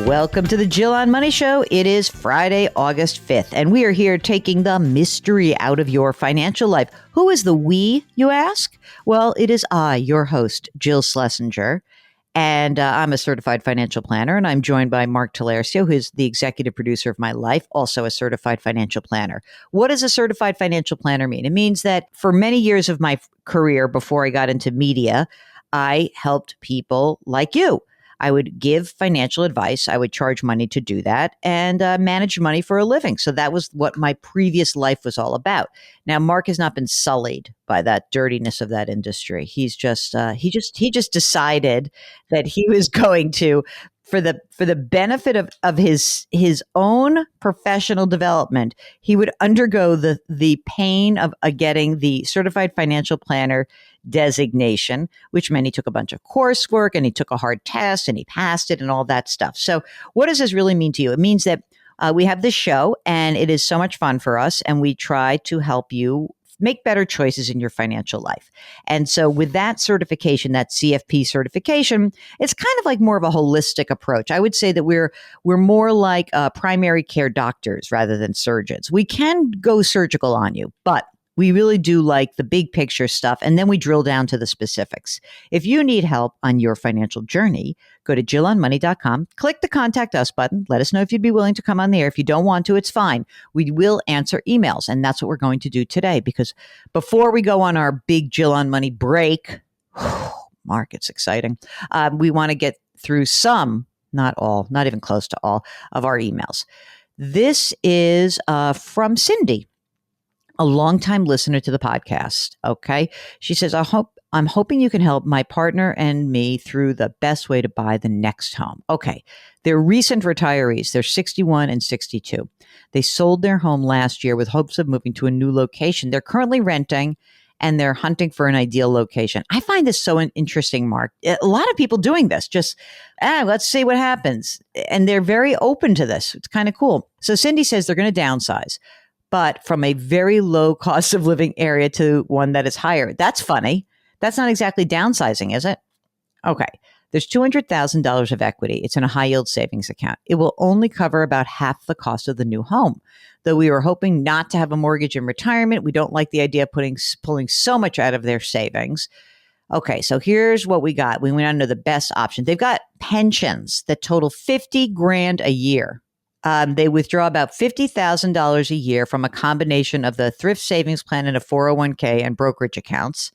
Welcome to the Jill on Money Show. It is Friday, August 5th, and we are here taking the mystery out of your financial life. Who is the we, you ask? Well, it is I, your host, Jill Schlesinger, and I'm a certified financial planner, and I'm joined by Mark Talercio, who is the executive producer of my life, also a certified financial planner. What does a certified financial planner mean? It means that for many years of my career before I got into media, I helped people like you. I would give financial advice. I would charge money to do that and manage money for a living. So that was what my previous life was all about. Now, Mark has not been sullied by that dirtiness of that industry. He's just he just decided that he was going to, for the benefit of his own professional development, he would undergo the pain of getting the certified financial planner designation, which meant he took a bunch of coursework and he took a hard test and he passed it and all that stuff. So what does this really mean to you? It means that we have this show and it is so much fun for us, and we try to help you make better choices in your financial life. And so with that certification, that CFP certification, it's kind of like more of a holistic approach. I would say that we're more like primary care doctors rather than surgeons. We can go surgical on you, but we really do like the big picture stuff, and then we drill down to the specifics. If you need help on your financial journey, go to jillonmoney.com, click the Contact Us button. Let us know if you'd be willing to come on the air. If you don't want to, it's fine. We will answer emails, and that's what we're going to do today, because before we go on our big Jill on Money break, Mark, it's exciting. We want to get through some, not all, not even close to all, of our emails. This is from Cindy, a longtime listener to the podcast. Okay. She says, I'm hoping you can help my partner and me through the best way to buy the next home. Okay. They're recent retirees. They're 61 and 62. They sold their home last year with hopes of moving to a new location. They're currently renting and they're hunting for an ideal location. I find this so interesting, Mark. A lot of people doing this, just, let's see what happens. And they're very open to this. It's kind of cool. So Cindy says they're going to downsize, but from a very low cost of living area to one that is higher. That's funny. That's not exactly downsizing, is it? Okay. There's $200,000 of equity. It's in a high yield savings account. It will only cover about half the cost of the new home. Though we were hoping not to have a mortgage in retirement, we don't like the idea of pulling so much out of their savings. Okay, so here's what we got. We went on to the best option. They've got pensions that total $50,000 a year. They withdraw about $50,000 a year from a combination of the thrift savings plan and a 401k and brokerage accounts.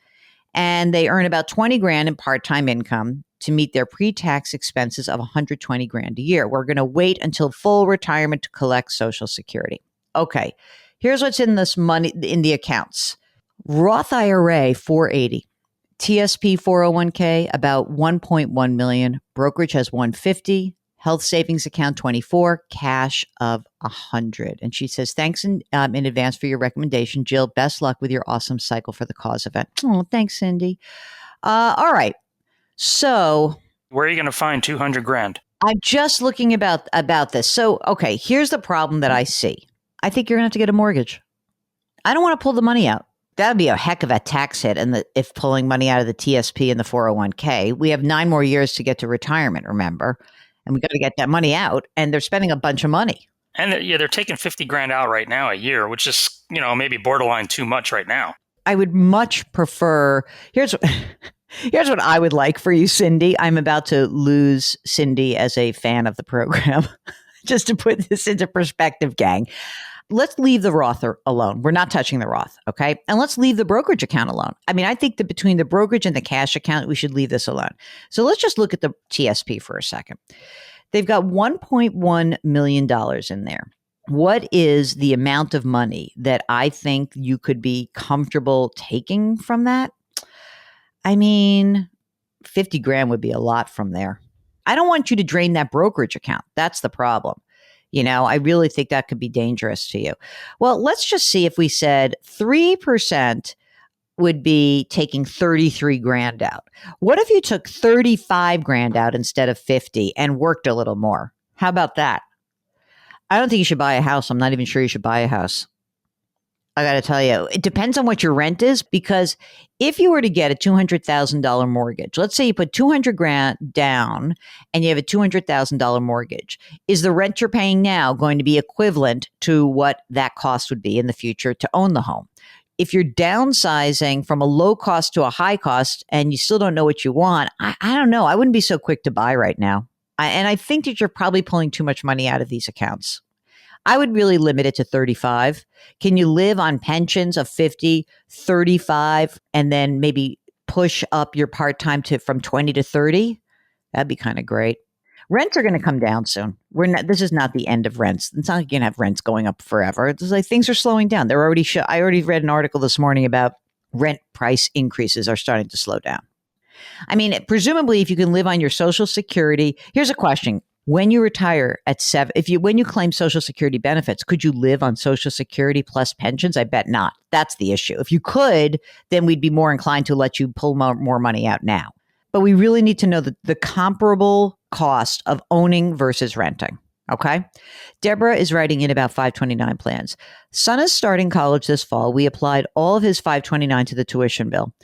And they earn about $20,000 in part-time income to meet their pre-tax expenses of $120,000 a year. We're going to wait until full retirement to collect Social Security. Okay, here's what's in this money in the accounts. Roth IRA, $480. TSP 401k, about $1.1 million. Brokerage has $150. Health savings account, $24, cash of $100. And she says, thanks in advance for your recommendation, Jill. Best luck with your awesome cycle for the cause event. Oh, thanks, Cindy. All right. So where are you going to find $200,000? I'm just looking about this. So, okay, here's the problem that I see. I think you're going to have to get a mortgage. I don't want to pull the money out. That would be a heck of a tax hit. And if pulling money out of the TSP and the 401k, we have 9 more years to get to retirement, remember? And we got to get that money out, and they're spending a bunch of money. And they're taking $50,000 out right now a year, which is, maybe borderline too much right now. I would much prefer. Here's what I would like for you, Cindy. I'm about to lose Cindy as a fan of the program. Just to put this into perspective, gang. Let's leave the Roth alone. We're not touching the Roth, okay? And let's leave the brokerage account alone. I mean, I think that between the brokerage and the cash account, we should leave this alone. So let's just look at the TSP for a second. They've got $1.1 million in there. What is the amount of money that I think you could be comfortable taking from that? I mean, $50,000 would be a lot from there. I don't want you to drain that brokerage account. That's the problem. I really think that could be dangerous to you. Well, let's just see if we said 3% would be taking $33,000 out. What if you took $35,000 out instead of 50 and worked a little more? How about that? I don't think you should buy a house. I'm not even sure you should buy a house. I got to tell you, it depends on what your rent is, because if you were to get a $200,000 mortgage, let's say you put 200 grand down and you have a $200,000 mortgage, is the rent you're paying now going to be equivalent to what that cost would be in the future to own the home? If you're downsizing from a low cost to a high cost and you still don't know what you want, I don't know. I wouldn't be so quick to buy right now. And I think that you're probably pulling too much money out of these accounts. I would really limit it to 35. Can you live on pensions of 50, 35, and then maybe push up your part-time to from 20 to 30? That'd be kind of great. Rents are going to come down soon. This is not the end of rents. It's not like you're going to have rents going up forever. It's like things are slowing down. I already read an article this morning about rent price increases are starting to slow down. I mean, presumably if you can live on your Social Security, here's a question. When you retire at when you claim Social Security benefits, could you live on Social Security plus pensions? I bet not. That's the issue. If you could, then we'd be more inclined to let you pull more money out now. But we really need to know the comparable cost of owning versus renting. Okay. Deborah is writing in about 529 plans. Son is starting college this fall. We applied all of his 529 to the tuition bill.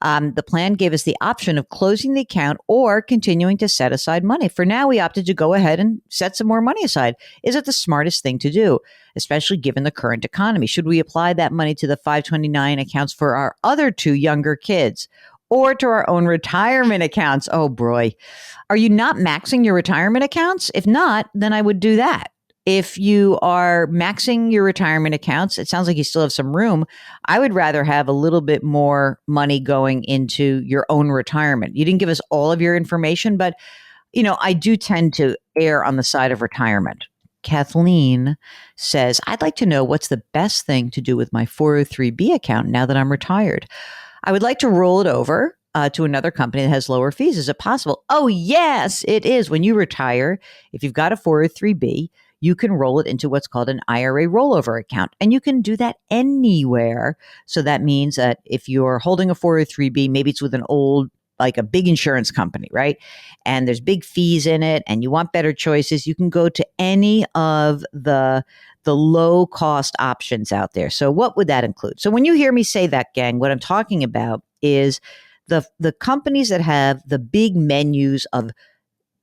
The plan gave us the option of closing the account or continuing to set aside money. For now, we opted to go ahead and set some more money aside. Is it the smartest thing to do, especially given the current economy? Should we apply that money to the 529 accounts for our other two younger kids or to our own retirement accounts? Oh, boy. Are you not maxing your retirement accounts? If not, then I would do that. If you are maxing your retirement accounts, it sounds like you still have some room. I would rather have a little bit more money going into your own retirement. You didn't give us all of your information, but I do tend to err on the side of retirement. Kathleen says, I'd like to know what's the best thing to do with my 403B account now that I'm retired. I would like to roll it over to another company that has lower fees. Is it possible? Oh, yes, it is. When you retire, if you've got a 403B, you can roll it into what's called an IRA rollover account. And you can do that anywhere. So that means that if you're holding a 403B, maybe it's with an old, like a big insurance company, right? And there's big fees in it and you want better choices, you can go to any of the low cost options out there. So what would that include? So when you hear me say that, gang, what I'm talking about is the companies that have the big menus of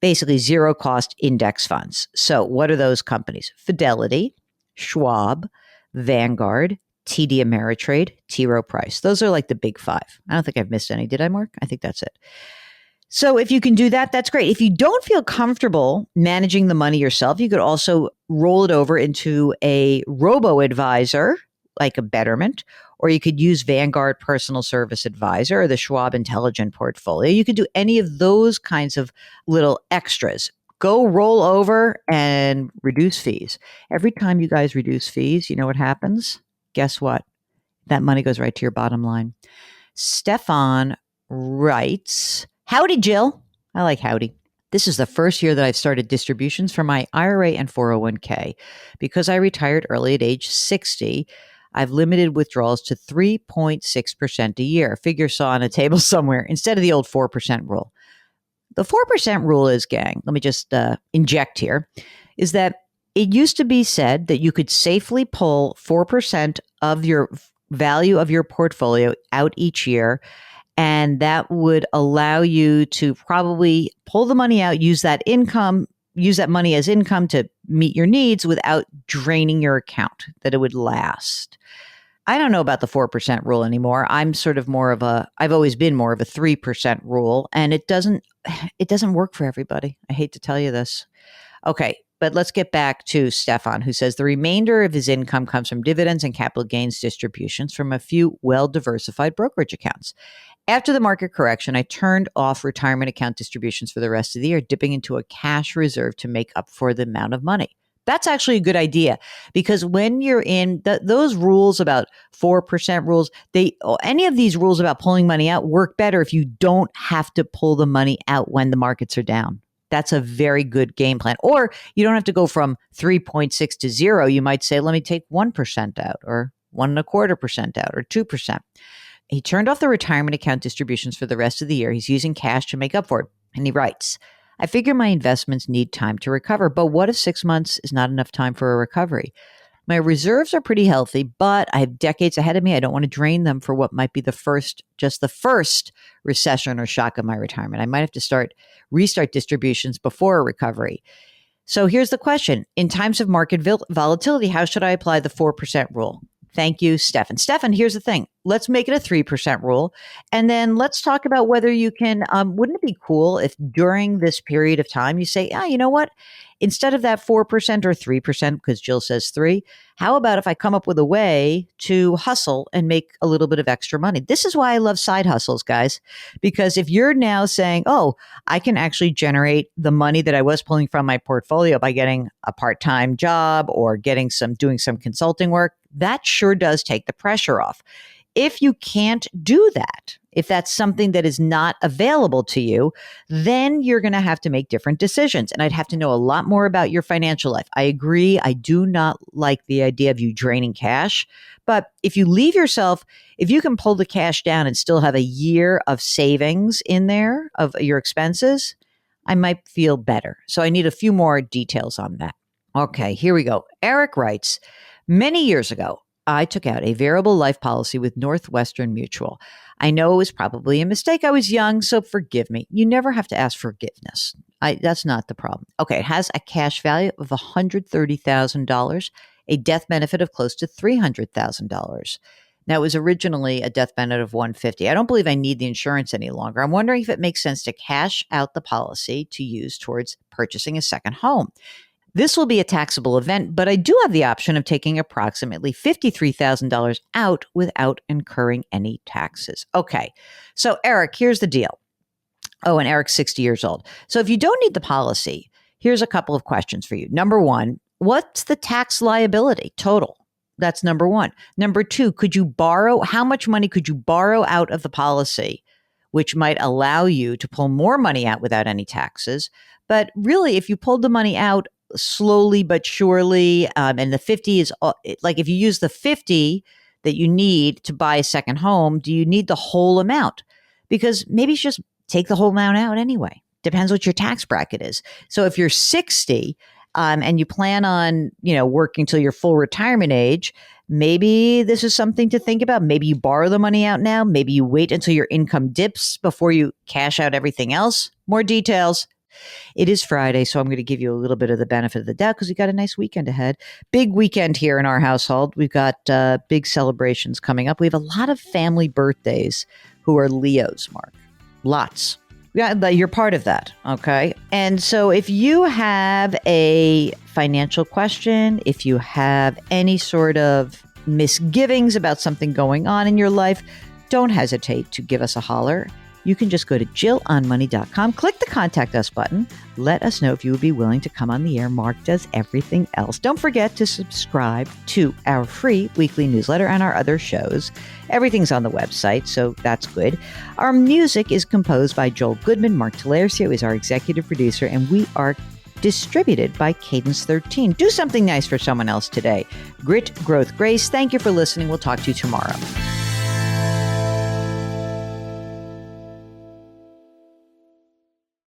basically zero cost index funds. So what are those companies? Fidelity, Schwab, Vanguard, TD Ameritrade, T. Rowe Price. Those are like the big five. I don't think I've missed any. Did I, Mark? I think that's it. So if you can do that, that's great. If you don't feel comfortable managing the money yourself, you could also roll it over into a robo-advisor, like a Betterment, or you could use Vanguard Personal Service Advisor or the Schwab Intelligent Portfolio. You could do any of those kinds of little extras. Go roll over and reduce fees. Every time you guys reduce fees, you know what happens? Guess what? That money goes right to your bottom line. Stefan writes, howdy, Jill. I like howdy. This is the first year that I've started distributions for my IRA and 401k. Because I retired early at age 60, I've limited withdrawals to 3.6% a year. Figure saw on a table somewhere instead of the old 4% rule. The 4% rule is, gang, let me just inject here, is that it used to be said that you could safely pull 4% of your value of your portfolio out each year. And that would allow you to probably pull the money out, use that money as income to meet your needs without draining your account, that it would last. I don't know about the 4% rule anymore. I'm sort of I've always been more of a 3% rule, and it doesn't work for everybody. I hate to tell you this. Okay, but let's get back to Stefan, who says the remainder of his income comes from dividends and capital gains distributions from a few well-diversified brokerage accounts. After the market correction, I turned off retirement account distributions for the rest of the year, dipping into a cash reserve to make up for the amount of money. That's actually a good idea, because when you're in those rules about 4% rules, any of these rules about pulling money out work better if you don't have to pull the money out when the markets are down. That's a very good game plan. Or you don't have to go from 3.6 to 0. You might say, let me take 1% out, or 1.25% out, or 2%. He turned off the retirement account distributions for the rest of the year. He's using cash to make up for it. And he writes, I figure my investments need time to recover, but what if 6 months is not enough time for a recovery? My reserves are pretty healthy, but I have decades ahead of me. I don't want to drain them for what might be the first recession or shock of my retirement. I might have to restart distributions before a recovery. So here's the question. In times of market volatility, how should I apply the 4% rule? Thank you, Stefan. Stefan, here's the thing. Let's make it a 3% rule. And then let's talk about whether you can, wouldn't it be cool if during this period of time you say, you know what? Instead of that 4% or 3%, because Jill says 3, how about if I come up with a way to hustle and make a little bit of extra money? This is why I love side hustles, guys, because if you're now saying, I can actually generate the money that I was pulling from my portfolio by getting a part-time job or doing some consulting work, that sure does take the pressure off. If you can't do that, if that's something that is not available to you, then you're going to have to make different decisions. And I'd have to know a lot more about your financial life. I agree. I do not like the idea of you draining cash. But if you can pull the cash down and still have a year of savings in there of your expenses, I might feel better. So I need a few more details on that. Okay, here we go. Eric writes, many years ago, I took out a variable life policy with Northwestern Mutual. I know it was probably a mistake. I was young, so forgive me. You never have to ask forgiveness. That's not the problem. Okay, it has a cash value of $130,000, a death benefit of close to $300,000. Now, it was originally a death benefit of $150,000. I don't believe I need the insurance any longer. I'm wondering if it makes sense to cash out the policy to use towards purchasing a second home. This will be a taxable event, but I do have the option of taking approximately $53,000 out without incurring any taxes. Okay, so Eric, here's the deal. Oh, and Eric's 60 years old. So if you don't need the policy, here's a couple of questions for you. Number one, what's the tax liability total? That's number one. Number two, how much money could you borrow out of the policy, which might allow you to pull more money out without any taxes? But really, if you pulled the money out slowly but surely, and the 50 is like, if you use the 50 that you need to buy a second home, do you need the whole amount? Because maybe you should just take the whole amount out anyway. Depends what your tax bracket is. So if you're 60 and you plan on working till your full retirement age, maybe this is something to think about. Maybe you borrow the money out now. Maybe you wait until your income dips before you cash out everything else. More details. It is Friday, so I'm going to give you a little bit of the benefit of the doubt because we got a nice weekend ahead. Big weekend here in our household. We've got big celebrations coming up. We have a lot of family birthdays who are Leos, Mark. Lots. Yeah, you're part of that, okay? And so if you have a financial question, if you have any sort of misgivings about something going on in your life, don't hesitate to give us a holler. You can just go to jillonmoney.com, click the Contact Us button. Let us know if you would be willing to come on the air. Mark does everything else. Don't forget to subscribe to our free weekly newsletter and our other shows. Everything's on the website, so that's good. Our music is composed by Joel Goodman. Mark Talercio is our executive producer, and we are distributed by Cadence 13. Do something nice for someone else today. Grit, growth, grace. Thank you for listening. We'll talk to you tomorrow.